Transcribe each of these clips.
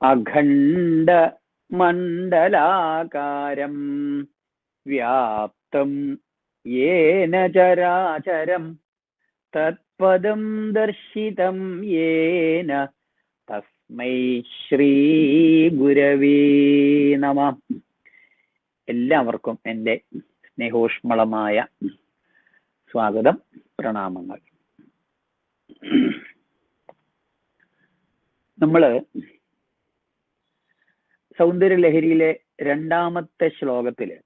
അഖണ്ഡ മണ്ഡലാകാരം വ്യാപ്തം യേന ചരാചരം തത്പദം ദർശിതം യേന തസ്മൈ ശ്രീ ഗുരവേ നമഃ. എല്ലാവർക്കും എൻ്റെ സ്നേഹോഷ്മളമായ സ്വാഗതം, പ്രണാമങ്ങൾ. നമ്മള് സൗന്ദര്യലഹരിയിലെ രണ്ടാമത്തെ ശ്ലോകത്തില്,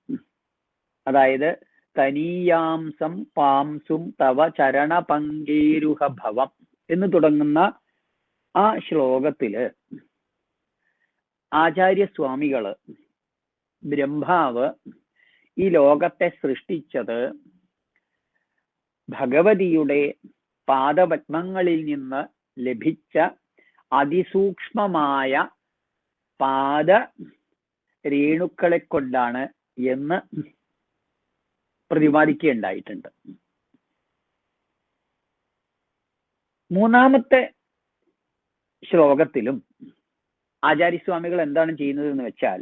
അതായത് തനീയാംസം പാംസും തവ ചരണപങ്കേരുഹ ഭവം എന്ന് തുടങ്ങുന്ന ആ ശ്ലോകത്തില് ആചാര്യസ്വാമികള് ബ്രഹ്മാവ് ഈ ലോകത്തെ സൃഷ്ടിച്ചത് ഭഗവതിയുടെ പാദപത്മങ്ങളിൽ നിന്ന് ലഭിച്ച അതിസൂക്ഷ്മമായ പാദ രേണുക്കളെ കൊണ്ടാണ് എന്ന് പ്രതിപാദിക്കുകയുണ്ടായിട്ടുണ്ട്. മൂന്നാമത്തെ ശ്ലോകത്തിലും ആചാര്യസ്വാമികൾ എന്താണ് ചെയ്യുന്നത് എന്ന് വെച്ചാൽ,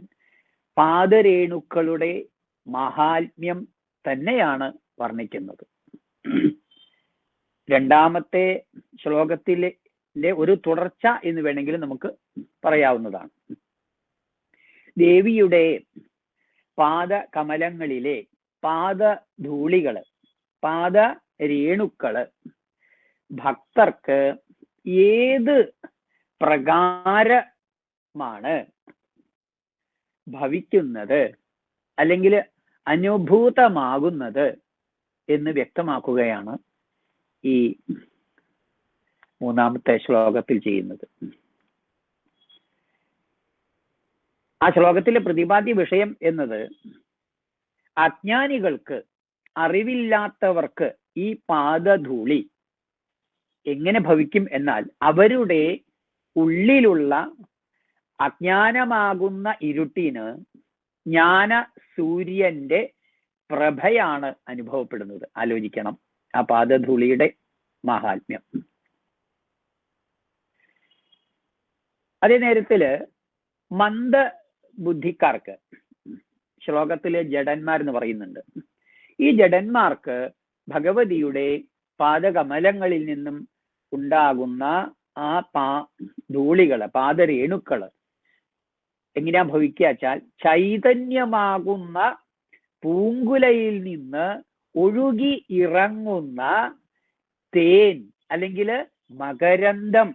പാദരേണുക്കളുടെ മഹാത്മ്യം തന്നെയാണ് വർണ്ണിക്കുന്നത്. രണ്ടാമത്തെ ശ്ലോകത്തിലെ ഒരു തുടർച്ച എന്ന് വേണമെങ്കിൽ നമുക്ക് പറയാവുന്നതാണ്. ദേവിയുടെ പാദകമലങ്ങളിലെ പാദധൂളികള്, പാദരേണുക്കള് ഭക്തർക്ക് ഏത് പ്രകാരമാണ് ഭവിക്കുന്നത് അല്ലെങ്കിൽ അനുഭൂതമാകുന്നത് എന്ന് വ്യക്തമാക്കുകയാണ് ഈ മൂന്നാമത്തെ ശ്ലോകത്തിൽ ചെയ്യുന്നത്. ആ ശ്ലോകത്തിലെ പ്രതിപാദ്യ വിഷയം എന്നത് അജ്ഞാനികൾക്ക്, അറിവില്ലാത്തവർക്ക് ഈ പാദധൂളി എങ്ങനെ ഭവിക്കും എന്നാൽ, അവരുടെ ഉള്ളിലുള്ള അജ്ഞാനമാകുന്ന ഇരുട്ടിന് ജ്ഞാന സൂര്യന്റെ പ്രഭയാണ് അനുഭവപ്പെടുന്നത്. ആലോചിക്കണം ആ പാദധൂളിയുടെ മഹാത്മ്യം. അതേ നേരത്തില് മന്ദബുദ്ധിക്കാർക്ക്, ശ്ലോകത്തില് ജഡന്മാരെന്ന് പറയുന്നുണ്ട്, ഈ ജഡന്മാർക്ക് ഭഗവതിയുടെ പാദകമലങ്ങളിൽ നിന്നും ഉണ്ടാകുന്ന ആ ധൂളികള്, പാദരേണുക്കള് എങ്ങനെയാ ഭവിക്കുക വെച്ചാൽ, ചൈതന്യമാകുന്ന പൂങ്കുലയിൽ നിന്ന് ഒഴുകി ഇറങ്ങുന്ന തേൻ അല്ലെങ്കിൽ മകരന്തം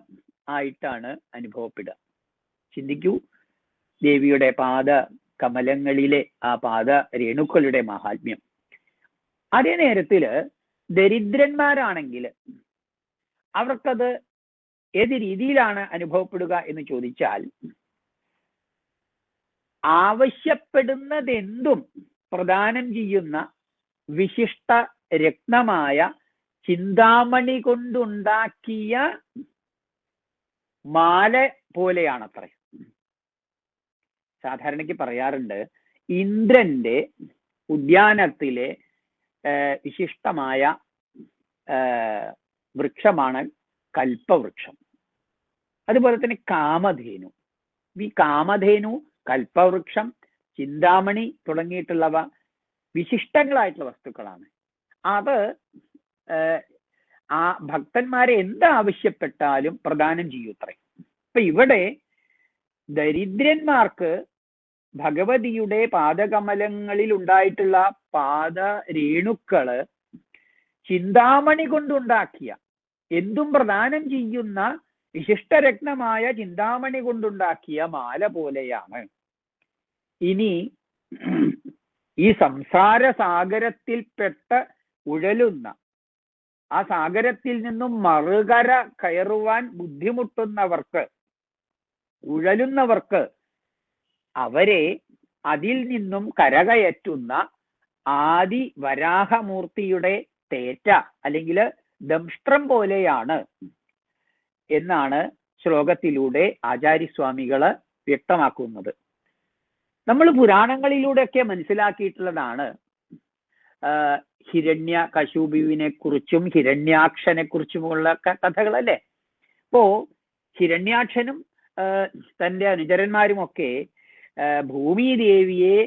ആയിട്ടാണ് അനുഭവപ്പെടുക. ചിന്തിക്കൂ, ദേവിയുടെ പാദ കമലങ്ങളിലെ ആ പാദ രേണുക്കളുടെ മഹാത്മ്യം. അതേ നേരത്തില് ദരിദ്രന്മാരാണെങ്കിൽ അവർക്കത് ഏത് രീതിയിലാണ് അനുഭവപ്പെടുക എന്ന് ചോദിച്ചാൽ, ആവശ്യപ്പെടുന്നതെന്തും പ്രദാനം ചെയ്യുന്ന വിശിഷ്ട രത്നമായ ചിന്താമണി കൊണ്ടുണ്ടാക്കിയ മാല പോലെയാണത്രേ. സാധാരണയ്ക്ക് പറയാറുണ്ട്, ഇന്ദ്രന്റെ ഉദ്യാനത്തിലെ വിശിഷ്ടമായ വൃക്ഷമാണ് കൽപ്പവൃക്ഷം. അതുപോലെ തന്നെ കാമധേനു. ഈ കാമധേനു, കൽപ്പവൃക്ഷം, ചിന്താമണി തുടങ്ങിയിട്ടുള്ളവ വിശിഷ്ടങ്ങളായിട്ടുള്ള വസ്തുക്കളാണ്. അത് ആ ഭക്തന്മാരെ എന്താവശ്യപ്പെട്ടാലും പ്രദാനം ചെയ്യൂത്രേ. ഇപ്പൊ ഇവിടെ ദരിദ്രന്മാർക്ക് ഭഗവതിയുടെ പാദകമലങ്ങളിൽ ഉണ്ടായിട്ടുള്ള പാദരേണുക്കള് ചിന്താമണി കൊണ്ടുണ്ടാക്കിയ, എന്തും പ്രദാനം ചെയ്യുന്ന വിശിഷ്ടരത്നമായ ചിന്താമണി കൊണ്ടുണ്ടാക്കിയ മാല പോലെയാണ്. ഇനി ഈ സംസാര സാഗരത്തിൽപ്പെട്ട് ഉഴലുന്ന, ആ സാഗരത്തിൽ നിന്നും മറുകര കയറുവാൻ ബുദ്ധിമുട്ടുന്നവർക്ക്, ഉഴലുന്നവർക്ക്, അവരെ അതിൽ നിന്നും കരകയറ്റുന്ന ആദി വരാഹമൂർത്തിയുടെ തേറ്റ അല്ലെങ്കിൽ ദംഷ്ട്രം പോലെയാണ് എന്നാണ് ശ്ലോകത്തിലൂടെ ആചാര്യസ്വാമികള് വ്യക്തമാക്കുന്നത്. നമ്മൾ പുരാണങ്ങളിലൂടെയൊക്കെ മനസ്സിലാക്കിയിട്ടുള്ളതാണ് ഹിരണ്യ കശുപുവിനെ കുറിച്ചും ഹിരണ്യാക്ഷനെ കുറിച്ചുമുള്ള കഥകളല്ലേ. അപ്പോ ഹിരണ്യാക്ഷനും തൻ്റെ അനുചരന്മാരുമൊക്കെ ഭൂമിദേവിയെ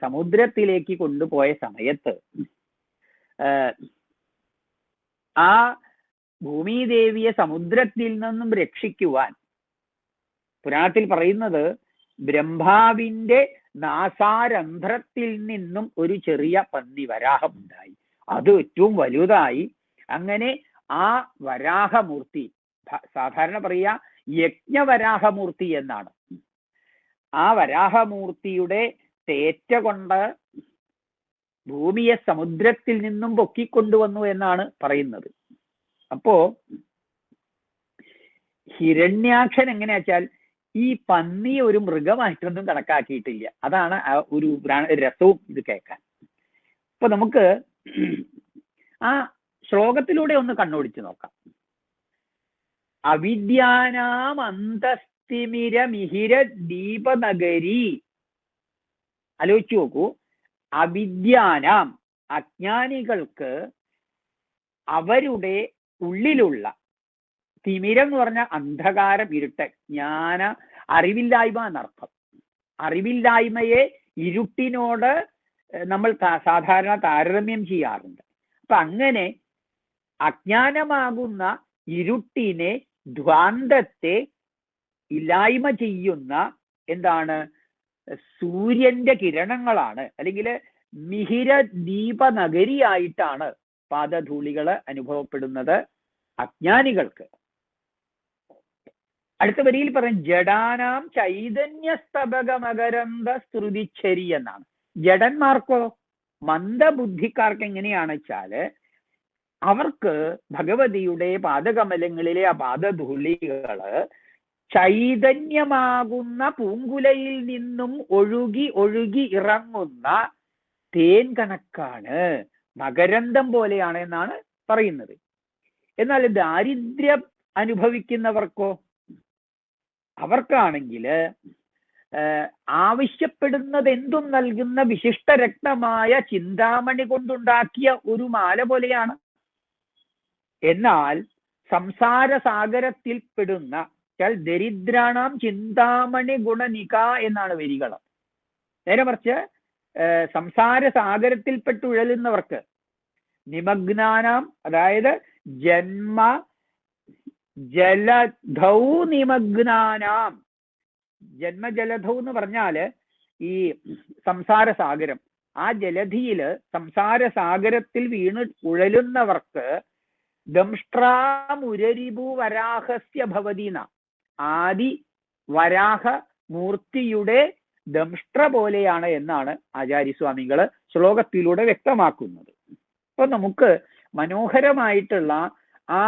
സമുദ്രത്തിലേക്ക് കൊണ്ടുപോയ സമയത്ത് ആ ഭൂമിദേവിയെ സമുദ്രത്തിൽ നിന്നും രക്ഷിക്കുവാൻ പുരാണത്തിൽ പറയുന്നത് ബ്രഹ്മാവിന്റെ നാസാരന്ധ്രത്തിൽ നിന്നും ഒരു ചെറിയ പന്നി വരാഹം ഉണ്ടായി. അത് ഏറ്റവും വലുതായി. അങ്ങനെ ആ വരാഹമൂർത്തി, സാധാരണ പറയുക യജ്ഞവരാഹമൂർത്തി എന്നാണ്, ആ വരാഹമൂർത്തിയുടെ തേറ്റ കൊണ്ട് ഭൂമിയെ സമുദ്രത്തിൽ നിന്നും പൊക്കിക്കൊണ്ടുവന്നു എന്നാണ് പറയുന്നത്. അപ്പോ ഹിരണ്യാക്ഷൻ എങ്ങനെയാ വെച്ചാൽ ഈ പന്നി ഒരു മൃഗമായിട്ടൊന്നും കണക്കാക്കിയിട്ടില്ല. അതാണ് ആ ഒരു രസവും ഇത് കേൾക്കാൻ. അപ്പൊ നമുക്ക് ആ ശ്ലോകത്തിലൂടെ ഒന്ന് കണ്ണോടിച്ച് നോക്കാം. അവിദ്യാനാം അന്തസ്തിമിരമിഹിര ദീപനഗരി. ആലോചിച്ചു നോക്കൂ. അവിദ്യാനാം അജ്ഞാനികൾക്ക് അവരുടെ ഉള്ളിലുള്ള, തിമിരം എന്ന് പറഞ്ഞ അന്ധകാരം, ഇരുട്ട്, ജ്ഞാന അറിവില്ലായ്മ എന്നർത്ഥം. അറിവില്ലായ്മയെ ഇരുട്ടിനോട് നമ്മൾ സാധാരണ താരതമ്യം ചെയ്യാറുണ്ട്. അപ്പൊ അങ്ങനെ അജ്ഞാനമാകുന്ന ഇരുട്ടിനെ, ധ്വാന്തത്തെ ഇല്ലായ്മ ചെയ്യുന്ന എന്താണ് സൂര്യന്റെ കിരണങ്ങളാണ്, അല്ലെങ്കിൽ മിഹിര ദീപനഗരിയായിട്ടാണ് പാദധൂളികൾ അനുഭവപ്പെടുന്നത് അജ്ഞാനികൾക്ക്. അടുത്ത വരിയിൽ പറയും ജഡാനാം ചൈതന്യസ്തബകമകരന്ത ശ്രുതിച്ചരി എന്നാണ്. ജഡന്മാർക്കോ, മന്ദബുദ്ധിക്കാർക്ക് എങ്ങനെയാണ് വെച്ചാല് അവർക്ക് ഭഗവതിയുടെ പാദകമലങ്ങളിലെ ആ പാദധൂളികള് ചൈതന്യമാകുന്ന പൂങ്കുലയിൽ നിന്നും ഒഴുകി ഒഴുകി ഇറങ്ങുന്ന തേൻ കണക്കാണ്, മകരന്തം പോലെയാണ് എന്നാണ് പറയുന്നത്. എന്നാൽ ദാരിദ്ര്യം അനുഭവിക്കുന്നവർക്കോ, അവർക്കാണെങ്കിൽ ആവശ്യപ്പെടുന്നത് എന്തും നൽകുന്ന വിശിഷ്ട രത്നമായ ചിന്താമണി കൊണ്ടുണ്ടാക്കിയ ഒരു മാല പോലെയാണ്. എന്നാൽ സംസാര സാഗരത്തിൽ പെടുന്ന ദരിദ്രാണാം ചിന്താമണി ഗുണനിക എന്നാണ് വരികൾ. നേരെ മറിച്ച് സംസാര സാഗരത്തിൽപ്പെട്ടുഴലുന്നവർക്ക്, നിമഗ്നാനാം, അതായത് ജന്മ ജലധൗ നിമഗ്നാനാം, ജന്മജലധൗ എന്ന് പറഞ്ഞാല് ഈ സംസാര സാഗരം, ആ ജലധിയില് സംസാര സാഗരത്തിൽ വീണ് ഉഴലുന്നവർക്ക് ദംഷ്ട്രാമുരരിപു വരാഹസ്യ ഭവതീന, ആദി വരാഹ മൂർത്തിയുടെ ദംഷ്ട്ര പോലെയാണ് എന്നാണ് ആചാര്യസ്വാമികൾ ശ്ലോകത്തിലൂടെ വ്യക്തമാക്കുന്നത്. അപ്പൊ നമുക്ക് മനോഹരമായിട്ടുള്ള ആ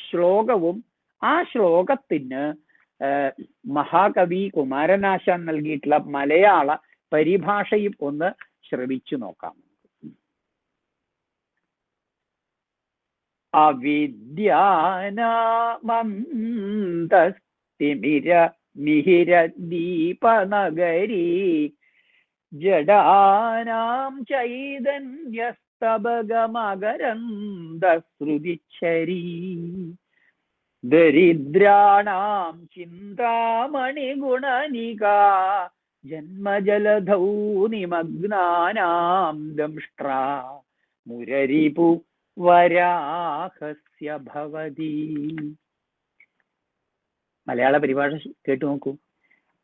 ശ്ലോകവും ആ ശ്ലോകത്തിന് മഹാകവി കുമാരനാശാൻ നൽകിയിട്ടുള്ള മലയാള പരിഭാഷയും ഒന്ന് ശ്രവിച്ചു നോക്കാം. അവിദ്യാനാമന്തസ്തിമിര മിഹിര ദീപനഗരി ജഡാനാം ചൈതന്യസ്തബകമകരന്ത ശ്രുതിച്ചരി ദരിദ്രാണാം ചിന്താമണി ഗുണനിക ജന്മജലധൗ നിമഗ്നാനാം ദംഷ്ട്രാ മുരരിപു വരാഹസ്യ ഭവതി. മലയാള പരിഭാഷ കേട്ടു നോക്കൂ.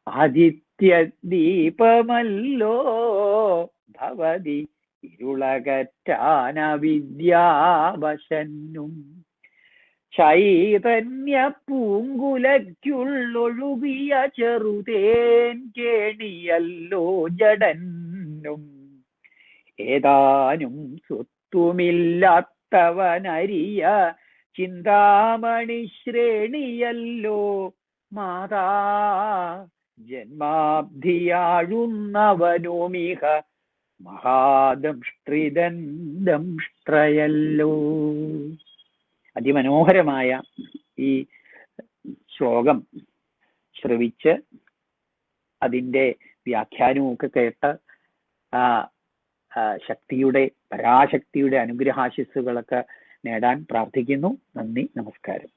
ആദിത്യ ദീപമല്ലോ ഭവതി ഇരുളകറ്റാന വിദ്യാവശന്നും ചൈതന്യ പൂങ്കുലയ്ക്കുള്ളൊഴുകിയ ചെറുതേൻ കേണിയല്ലോ ജഡന്നും ഏതാനും സ്വത്തുമില്ലാത്തവനരിയ ചിന്താമണി ശ്രേണിയല്ലോ മാതാ ജന്മാബ്ധിയാഴുന്നവനുമിഹ മഹാദംഷ്ട്രിതൻ ദംഷ്ട്രയല്ലോ. അതിമനോഹരമായ ഈ ശ്ലോകം ശ്രവിച്ച് അതിൻ്റെ വ്യാഖ്യാനവും ഒക്കെ കേട്ട് ശക്തിയുടെ, പരാശക്തിയുടെ അനുഗ്രഹാശിസ്സുകളൊക്കെ നേടാൻ പ്രാർത്ഥിക്കുന്നു. നന്ദി, നമസ്കാരം.